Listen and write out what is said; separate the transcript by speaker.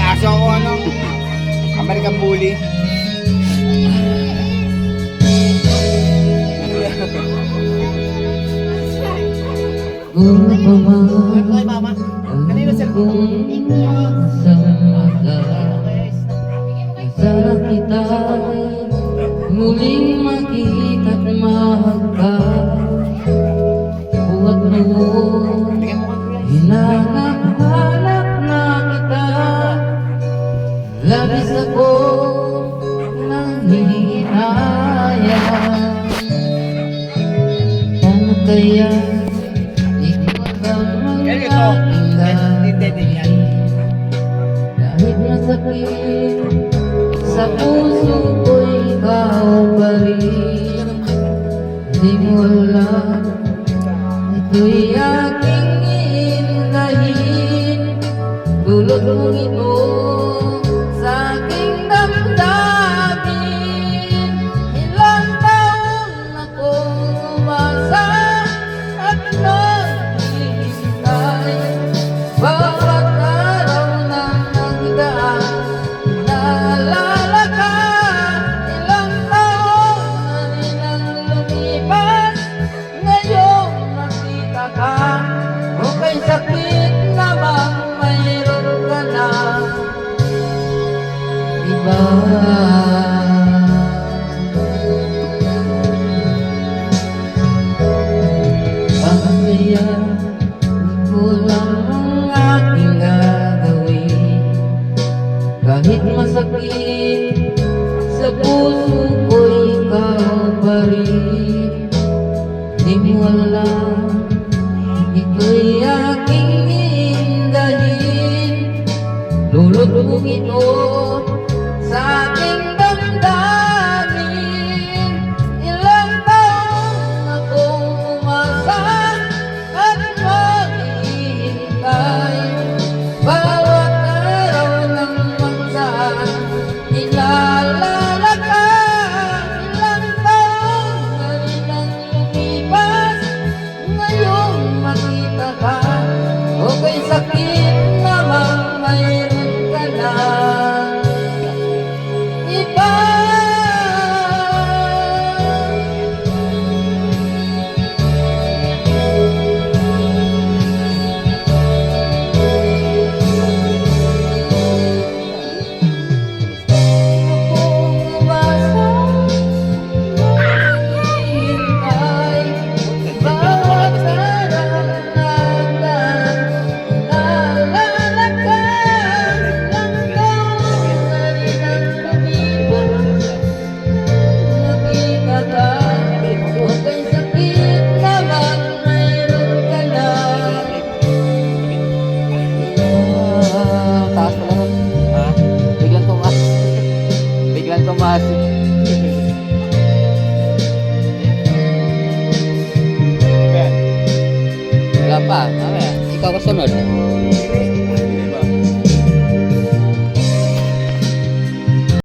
Speaker 1: Kaso ako anong American Bully.
Speaker 2: Ay, mama. Kanino cellphone?
Speaker 3: Sana kita muling makita't mahagkan. Buhat mo,
Speaker 2: Bigyan mo kang Grace.
Speaker 3: hinahanap na kita. Labis ako nanghihinayang. Paano kaya ikaw ang
Speaker 2: Kaya ito,
Speaker 3: aking
Speaker 2: hindi yan.
Speaker 3: kahit masakit sa puso ko, ikaw pa rin. Di mo alam, ito'y aking iindahin. Dulot mo ito sa aking damdamin. Ilang taon akong umasa at naghihintay. Bawat araw na nagdaan, naalala ka. Ilang taon na rin ang lumipas, ngayong nakita ka. Okay, sakit namang mayroon ka na iba. Kaya kulang ang aking gagawin. Kahit masakit sa puso ko, ikaw pa rin. Di mo alam, ito'y aking iindahin. Dulot mo ito sa aking damdamin. Ilang taon akong umasa at maghihintay. Bawat araw ng magdaan, inaalala ka. Ilang taon na rin ang lumipas, ngayong makita ka. Okay, sakit namang mayroon ka na iba. Akong umasa, maghihintay. Bawat araw na nagdaan, naalala ka. Ilang taon na rin ang lumipas, nakita ka. Huwag kang sakit naman, mayroon ka na.
Speaker 1: Taas pa lang.
Speaker 2: Ha?
Speaker 1: Biglang tumaas. Biglang tumaas.
Speaker 2: Ben.
Speaker 1: Wala pa. Mamaya. Ikaw kasunod.